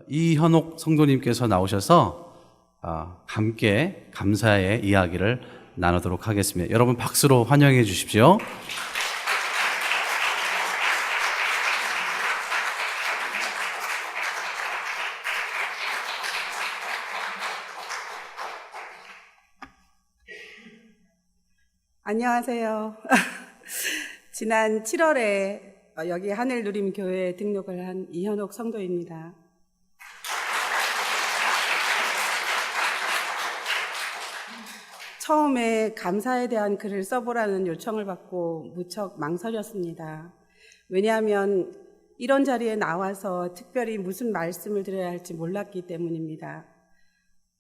이현옥 성도님께서 나오셔서 함께 감사의 이야기를 나누도록 하겠습니다. 여러분 박수로 환영해 주십시오. 안녕하세요. 지난 7월에 여기 하늘누림 교회에 등록을 한 이현옥 성도입니다. 처음에 감사에 대한 글을 써보라는 요청을 받고 무척 망설였습니다. 왜냐하면 이런 자리에 나와서 특별히 무슨 말씀을 드려야 할지 몰랐기 때문입니다.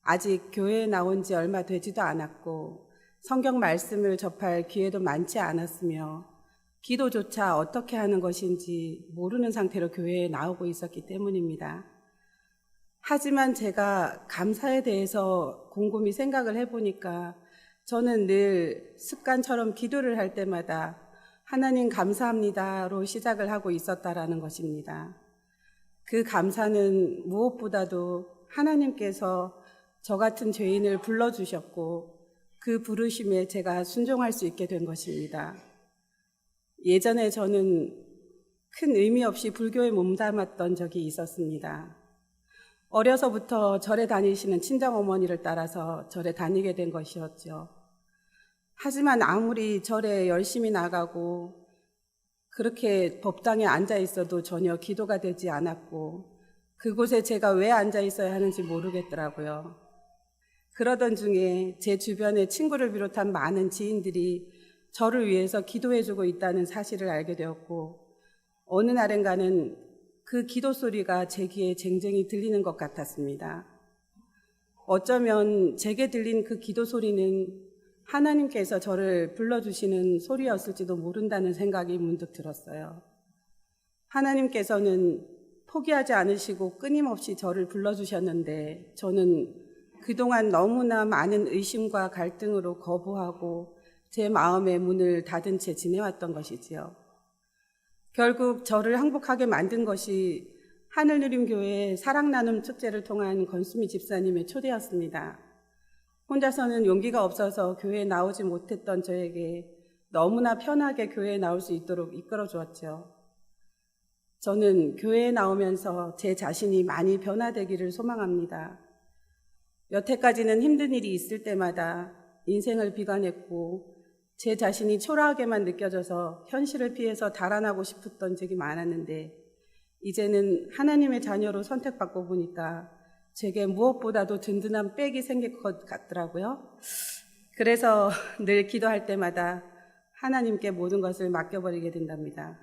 아직 교회에 나온 지 얼마 되지도 않았고 성경 말씀을 접할 기회도 많지 않았으며 기도조차 어떻게 하는 것인지 모르는 상태로 교회에 나오고 있었기 때문입니다. 하지만 제가 감사에 대해서 곰곰이 생각을 해보니까 저는 늘 습관처럼 기도를 할 때마다 하나님 감사합니다로 시작을 하고 있었다라는 것입니다. 그 감사는 무엇보다도 하나님께서 저 같은 죄인을 불러주셨고 그 부르심에 제가 순종할 수 있게 된 것입니다. 예전에 저는 큰 의미 없이 불교에 몸담았던 적이 있었습니다. 어려서부터 절에 다니시는 친정어머니를 따라서 절에 다니게 된 것이었죠. 하지만 아무리 절에 열심히 나가고 그렇게 법당에 앉아 있어도 전혀 기도가 되지 않았고 그곳에 제가 왜 앉아 있어야 하는지 모르겠더라고요. 그러던 중에 제 주변에 친구를 비롯한 많은 지인들이 저를 위해서 기도해주고 있다는 사실을 알게 되었고 어느 날엔가는 그 기도 소리가 제 귀에 쟁쟁이 들리는 것 같았습니다. 어쩌면 제게 들린 그 기도 소리는 하나님께서 저를 불러주시는 소리였을지도 모른다는 생각이 문득 들었어요. 하나님께서는 포기하지 않으시고 끊임없이 저를 불러주셨는데 저는 그동안 너무나 많은 의심과 갈등으로 거부하고 제 마음의 문을 닫은 채 지내왔던 것이지요. 결국 저를 항복하게 만든 것이 하늘누림교회 사랑나눔 축제를 통한 건수미 집사님의 초대였습니다. 혼자서는 용기가 없어서 교회에 나오지 못했던 저에게 너무나 편하게 교회에 나올 수 있도록 이끌어 주었죠. 저는 교회에 나오면서 제 자신이 많이 변화되기를 소망합니다. 여태까지는 힘든 일이 있을 때마다 인생을 비관했고 제 자신이 초라하게만 느껴져서 현실을 피해서 달아나고 싶었던 적이 많았는데 이제는 하나님의 자녀로 선택받고 보니까 제게 무엇보다도 든든한 백이 생길 것 같더라고요. 그래서 늘 기도할 때마다 하나님께 모든 것을 맡겨버리게 된답니다.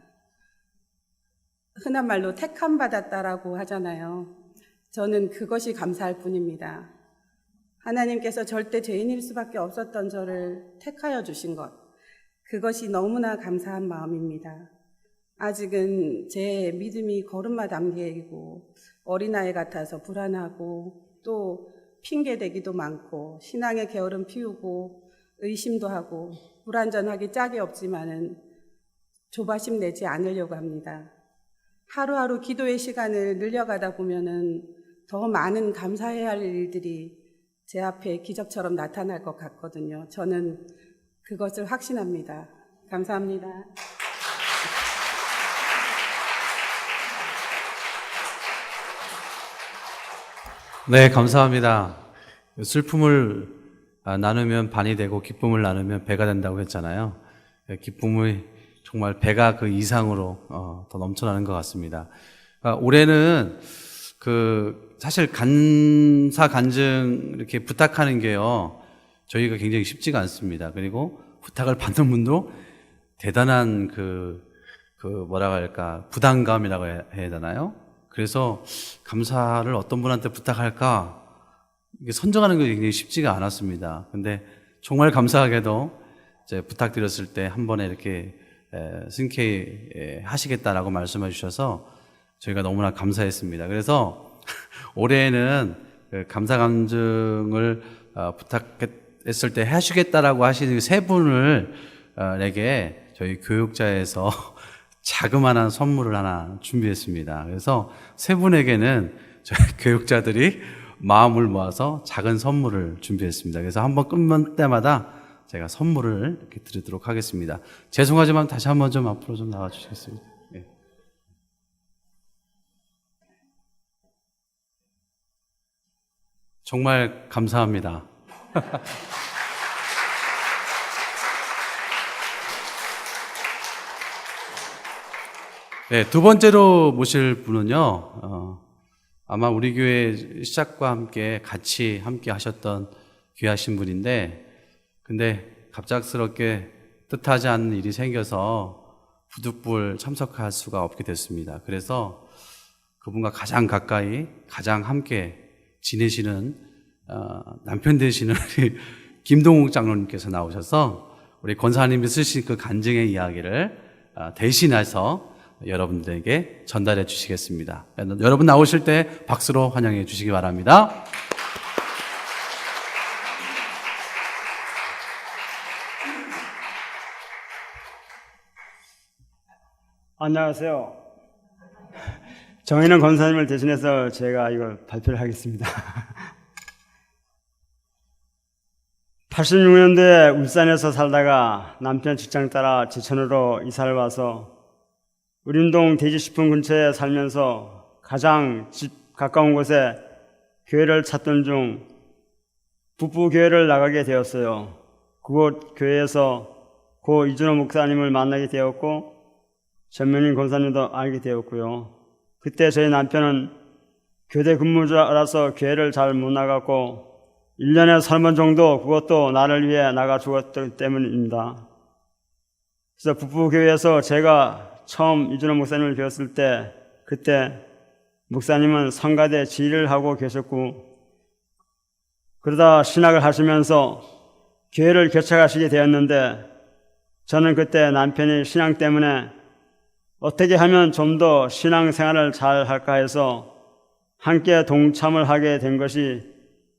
흔한 말로 택함 받았다라고 하잖아요. 저는 그것이 감사할 뿐입니다. 하나님께서 절대 죄인일 수밖에 없었던 저를 택하여 주신 것, 그것이 너무나 감사한 마음입니다. 아직은 제 믿음이 걸음마 단계이고 어린아이 같아서 불안하고 또 핑계대기도 많고 신앙의 게으름 피우고 의심도 하고 불완전하기 짝이 없지만은 조바심 내지 않으려고 합니다. 하루하루 기도의 시간을 늘려가다 보면은 더 많은 감사해야 할 일들이 제 앞에 기적처럼 나타날 것 같거든요. 저는 그것을 확신합니다. 감사합니다. 네, 감사합니다. 슬픔을 나누면 반이 되고 기쁨을 나누면 배가 된다고 했잖아요. 기쁨이 정말 배가 그 이상으로 더 넘쳐나는 것 같습니다. 올해는 사실 감사 간증 이렇게 부탁하는 게요, 저희가 굉장히 쉽지가 않습니다. 그리고 부탁을 받는 분도 대단한 뭐라고 할까, 부담감이라고 해야 되나요? 그래서 감사를 어떤 분한테 부탁할까, 이게 선정하는 게 굉장히 쉽지가 않았습니다. 근데 정말 감사하게도 이제 부탁드렸을 때 한 번에 이렇게 승케이 하시겠다라고 말씀해 주셔서 저희가 너무나 감사했습니다. 그래서 올해는 감사 간증을 부탁했을 때 하시겠다라고 하시는 세 분을 에게 저희 교육자에서 자그마한 선물을 하나 준비했습니다. 그래서 세 분에게는 저희 교육자들이 마음을 모아서 작은 선물을 준비했습니다. 그래서 한번 끝날 때마다 제가 선물을 이렇게 드리도록 하겠습니다. 죄송하지만 다시 한번 좀 앞으로 좀 나와 주시겠습니다. 예. 정말 감사합니다. 네, 두 번째로 모실 분은요, 아마 우리 교회 시작과 함께 같이 함께 하셨던 귀하신 분인데, 근데 갑작스럽게 뜻하지 않은 일이 생겨서 부득불 참석할 수가 없게 됐습니다. 그래서 그분과 가장 가까이, 가장 함께 지내시는 남편 되시는 우리 김동욱 장로님께서 나오셔서 우리 권사님이 쓰신 그 간증의 이야기를 대신해서 여러분들에게 전달해 주시겠습니다. 여러분 나오실 때 박수로 환영해 주시기 바랍니다. 안녕하세요. 정인원 권사님을 대신해서 제가 이걸 발표를 하겠습니다. 86년도에 울산에서 살다가 남편 직장 따라 제천으로 이사를 와서 의림동 대지식품 근처에 살면서 가장 집 가까운 곳에 교회를 찾던 중 북부교회를 나가게 되었어요. 그곳 교회에서 고 이준호 목사님을 만나게 되었고 전면인 권사님도 알게 되었고요. 그때 저희 남편은 교대 근무자라서 교회를 잘 못 나갔고 1년에 3번 정도 그것도 나를 위해 나가 죽었기 때문입니다. 그래서 북부교회에서 제가 처음 이준호 목사님을 배웠을 때 그때 목사님은 성가대 지휘를 하고 계셨고 그러다 신학을 하시면서 교회를 개척하시게 되었는데 저는 그때 남편이 신앙 때문에 어떻게 하면 좀 더 신앙생활을 잘 할까 해서 함께 동참을 하게 된 것이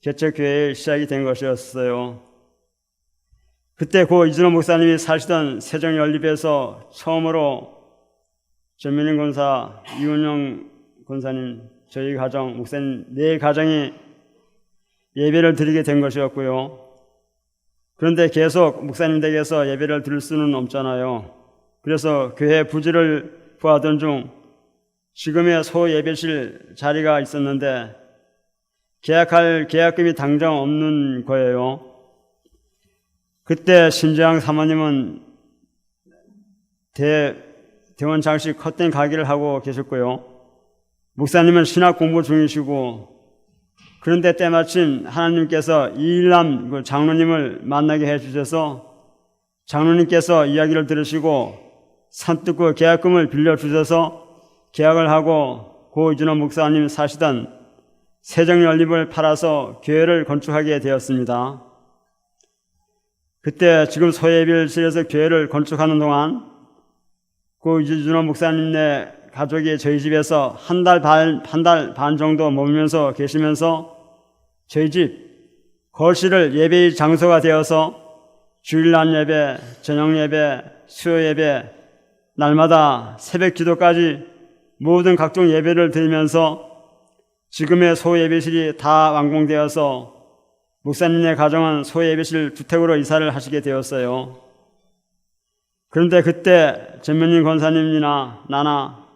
개척교회의 시작이 된 것이었어요. 그때 고 이준호 목사님이 사시던 세종연립에서 처음으로 전민인 권사, 이은영 권사님, 저희 가정, 목사님 네 가정이 예배를 드리게 된 것이었고요. 그런데 계속 목사님 댁에서 예배를 드릴 수는 없잖아요. 그래서 교회 부지를 구하던 중 지금의 소예배실 자리가 있었는데 계약할 계약금이 당장 없는 거예요. 그때 신재양 사모님은 대원 장식 컷된 가게를 하고 계셨고요. 목사님은 신학 공부 중이시고 그런데 때마침 하나님께서 이일남 장로님을 만나게 해주셔서 장로님께서 이야기를 들으시고 산뜻 그 계약금을 빌려주셔서 계약을 하고 고 이준호 목사님 사시던 세종연립을 팔아서 교회를 건축하게 되었습니다. 그때 지금 소예배실에서 교회를 건축하는 동안 고 이준호 목사님네 가족이 저희 집에서 한 달 반 정도 머물면서 계시면서 저희 집 거실을 예배의 장소가 되어서 주일날 예배, 저녁 예배, 수요 예배, 날마다 새벽 기도까지 모든 각종 예배를 드리면서 지금의 소예배실이 다 완공되어서 목사님의 가정은 소예배실 주택으로 이사를 하시게 되었어요. 그런데 그때 전면인 권사님이나 나나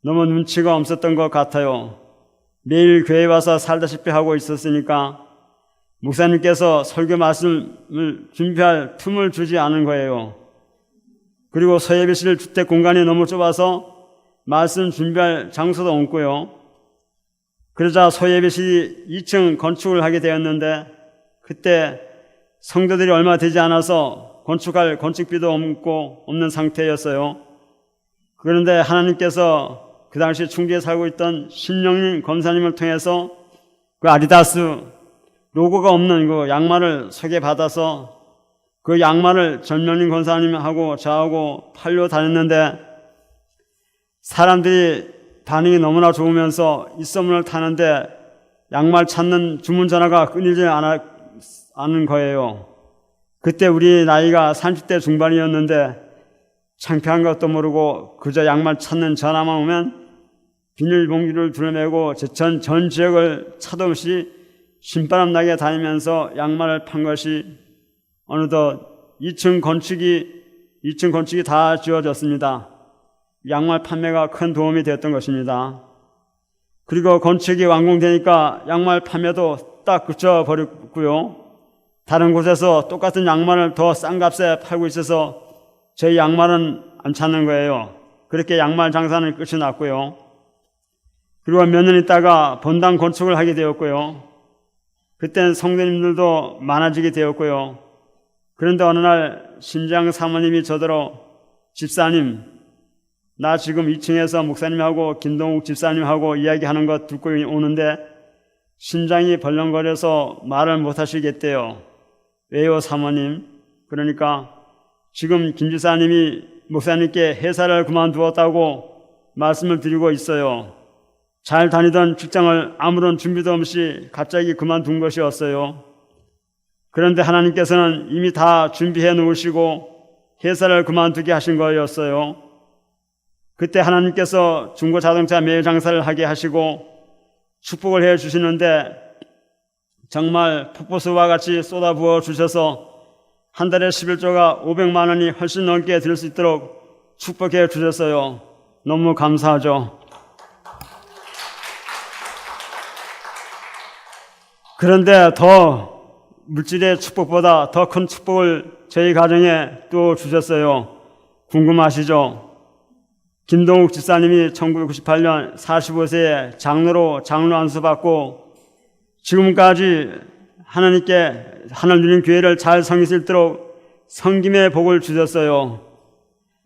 너무 눈치가 없었던 것 같아요. 매일 교회 와서 살다시피 하고 있었으니까 목사님께서 설교 말씀을 준비할 틈을 주지 않은 거예요. 그리고 소예배실 주택 공간이 너무 좁아서 말씀 준비할 장소도 없고요. 그러자 소예배실이 2층 건축을 하게 되었는데 그때 성도들이 얼마 되지 않아서 건축할 건축비도 없는 상태였어요. 그런데 하나님께서 그 당시 충주에 살고 있던 신영민 권사님을 통해서 그 아디다스 로고가 없는 그 양말을 소개받아서 그 양말을 전명민 권사님하고 저하고 팔려 다녔는데 사람들이 반응이 너무나 좋으면서 입소문을 타는데 양말 찾는 주문 전화가 끊이지 않은 거예요. 그때 우리 나이가 30대 중반이었는데 창피한 것도 모르고 그저 양말 찾는 전화만 오면 비닐봉지를 둘러매고 제천 전 지역을 차도 없이 신바람 나게 다니면서 양말을 판 것이 어느덧 2층 건축이 다 지어졌습니다. 양말 판매가 큰 도움이 되었던 것입니다. 그리고 건축이 완공되니까 양말 판매도 딱 그쳐버렸고요. 다른 곳에서 똑같은 양말을 더 싼 값에 팔고 있어서 저희 양말은 안 찾는 거예요. 그렇게 양말 장사는 끝이 났고요. 그리고 몇 년 있다가 본당 건축을 하게 되었고요. 그때는 성도님들도 많아지게 되었고요. 그런데 어느 날 심장 사모님이 저더러 집사님, 나 지금 2층에서 목사님하고 김동욱 집사님하고 이야기하는 것 듣고 오는데 심장이 벌렁거려서 말을 못 하시겠대요. 왜요, 사모님? 그러니까 지금 김 집사님이 목사님께 회사를 그만두었다고 말씀을 드리고 있어요. 잘 다니던 직장을 아무런 준비도 없이 갑자기 그만둔 것이었어요. 그런데 하나님께서는 이미 다 준비해 놓으시고 회사를 그만두게 하신 거였어요. 그때 하나님께서 중고자동차 매일 장사를 하게 하시고 축복을 해 주시는데 정말 폭포수와 같이 쏟아부어 주셔서 한 달에 11조가 500만 원이 훨씬 넘게 들 수 있도록 축복해 주셨어요. 너무 감사하죠. 그런데 더 물질의 축복보다 더 큰 축복을 저희 가정에 또 주셨어요. 궁금하시죠? 김동욱 집사님이 1998년 45세에 장로 안수 받고 지금까지 하나님께 하늘 누린 교회를 잘 섬길 수 있도록 섬김의 복을 주셨어요.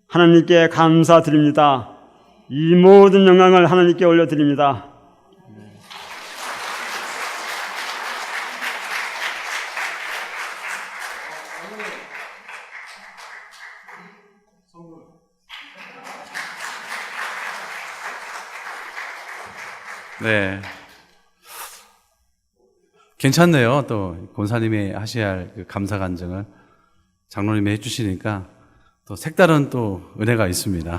하나님께 감사드립니다. 이 모든 영광을 하나님께 올려드립니다. 네. 괜찮네요. 또 권사님이 하셔야 할 그 감사 간증을 장로님이 해주시니까 또 색다른 또 은혜가 있습니다.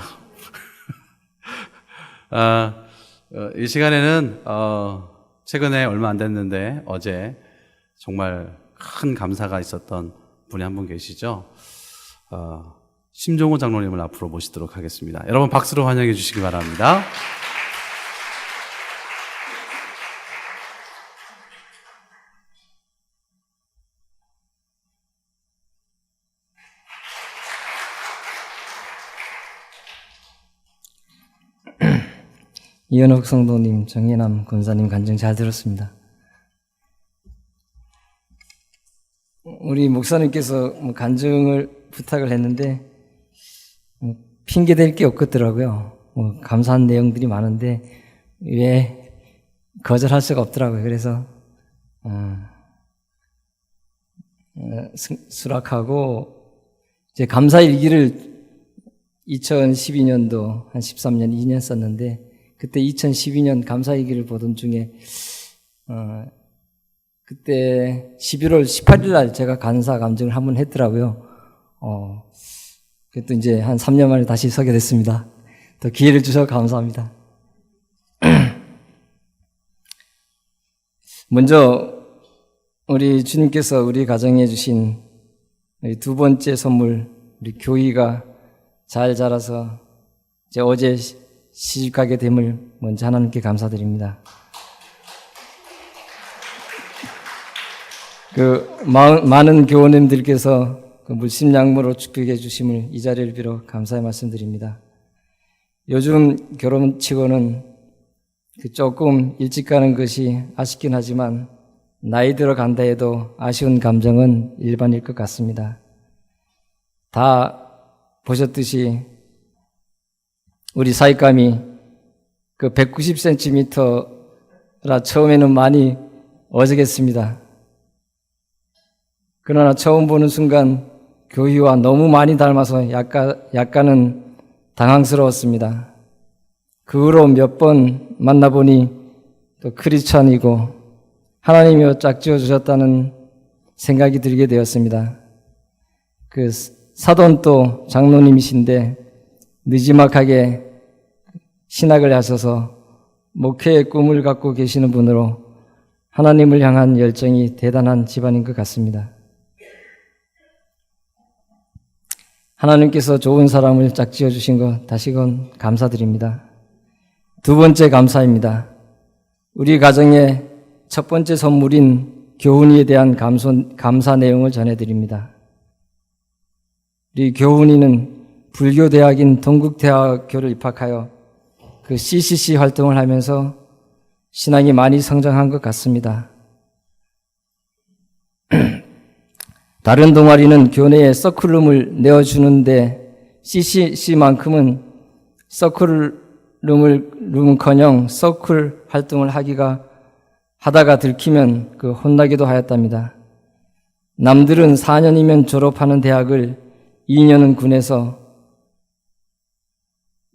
이 시간에는 최근에 얼마 안 됐는데 어제 정말 큰 감사가 있었던 분이 한 분 계시죠. 심종호 장로님을 앞으로 모시도록 하겠습니다. 여러분 박수로 환영해 주시기 바랍니다. 이현옥 성도님, 정혜남 권사님 간증 잘 들었습니다. 우리 목사님께서 간증을 부탁을 했는데 핑계 댈 게 없겠더라고요. 감사한 내용들이 많은데 왜 거절할 수가 없더라고요. 그래서 수락하고 이제 감사 일기를 2012년도 한 13년, 2년 썼는데 그때 2012년 감사일기를 보던 중에 그때 11월 18일 날 제가 감사 감증을 한번 했더라고요. 그래도 이제 한 3년 만에 다시 서게 됐습니다. 더 기회를 주셔서 감사합니다. 먼저 우리 주님께서 우리 가정에 주신 우리 두 번째 선물, 우리 교희가 잘 자라서 이제 어제 시집가게 됨을 먼저 하나님께 감사드립니다. 많은 교우님들께서 물심양모로 축복해 주심을 이 자리를 빌어 감사의 말씀드립니다. 요즘 결혼치고는 조금 일찍 가는 것이 아쉽긴 하지만 나이 들어간다 해도 아쉬운 감정은 일반일 것 같습니다. 다 보셨듯이 우리 사익감이 190cm라 처음에는 많이 어색했습니다. 그러나 처음 보는 순간 교희와 너무 많이 닮아서 약간은 당황스러웠습니다. 그 후로 몇 번 만나보니 또 크리스찬이고 하나님이 짝지어 주셨다는 생각이 들게 되었습니다. 사돈도 장로님이신데 느지막하게 신학을 하셔서 목회의 꿈을 갖고 계시는 분으로 하나님을 향한 열정이 대단한 집안인 것 같습니다. 하나님께서 좋은 사람을 짝지어 주신 것 다시금 감사드립니다. 두 번째 감사입니다. 우리 가정의 첫 번째 선물인 교훈이에 대한 감사 내용을 전해드립니다. 우리 교훈이는 불교대학인 동국대학교를 입학하여 그 CCC 활동을 하면서 신앙이 많이 성장한 것 같습니다. 다른 동아리는 교내에 서클룸을 내어주는데 CCC만큼은 서클룸은커녕 서클 활동을 하다가 들키면 혼나기도 하였답니다. 남들은 4년이면 졸업하는 대학을 2년은 군에서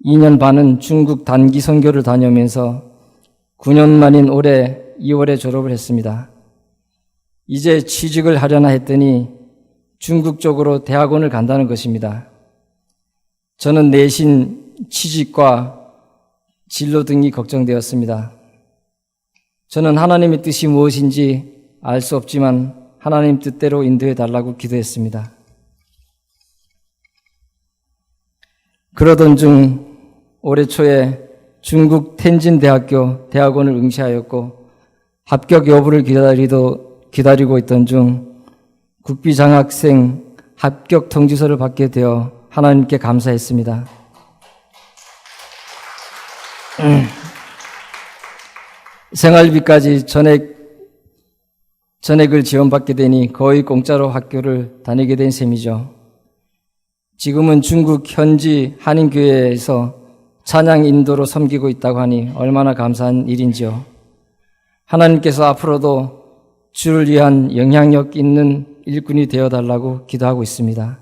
2년 반은 중국 단기 선교를 다녀오면서 9년 만인 올해 2월에 졸업을 했습니다. 이제 취직을 하려나 했더니 중국 쪽으로 대학원을 간다는 것입니다. 저는 내신 취직과 진로 등이 걱정되었습니다. 저는 하나님의 뜻이 무엇인지 알 수 없지만 하나님 뜻대로 인도해 달라고 기도했습니다. 그러던 중 올해 초에 중국 텐진 대학원을 응시하였고 합격 여부를 기다리고 있던 중 국비장학생 합격 통지서를 받게 되어 하나님께 감사했습니다. 생활비까지 전액을 지원받게 되니 거의 공짜로 학교를 다니게 된 셈이죠. 지금은 중국 현지 한인교회에서 찬양 인도로 섬기고 있다고 하니 얼마나 감사한 일인지요. 하나님께서 앞으로도 주를 위한 영향력 있는 일꾼이 되어달라고 기도하고 있습니다.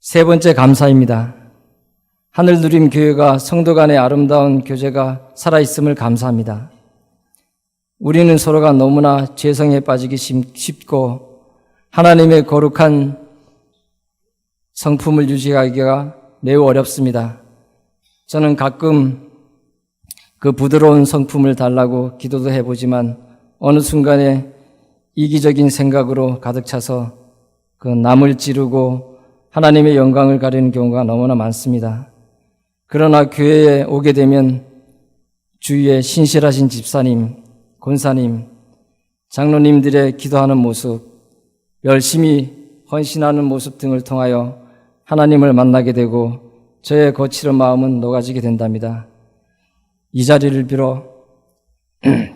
세 번째 감사입니다. 하늘누림 교회가 성도 간의 아름다운 교제가 살아있음을 감사합니다. 우리는 서로가 너무나 죄성에 빠지기 쉽고 하나님의 거룩한 성품을 유지하기가 매우 어렵습니다. 저는 가끔 그 부드러운 성품을 달라고 기도도 해보지만 어느 순간에 이기적인 생각으로 가득 차서 그 남을 찌르고 하나님의 영광을 가리는 경우가 너무나 많습니다. 그러나 교회에 오게 되면 주위에 신실하신 집사님, 권사님, 장로님들의 기도하는 모습, 열심히 헌신하는 모습 등을 통하여 하나님을 만나게 되고 저의 거칠은 마음은 녹아지게 된답니다. 이 자리를 빌어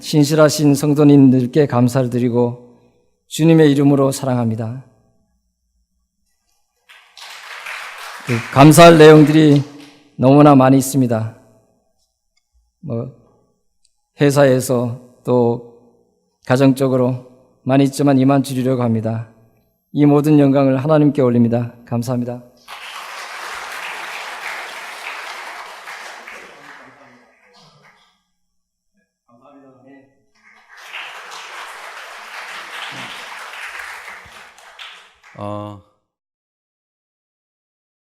신실하신 성도님들께 감사를 드리고 주님의 이름으로 사랑합니다. 감사할 내용들이 너무나 많이 있습니다. 회사에서 또 가정적으로 많이 있지만 이만 줄이려고 합니다. 이 모든 영광을 하나님께 올립니다. 감사합니다. 어,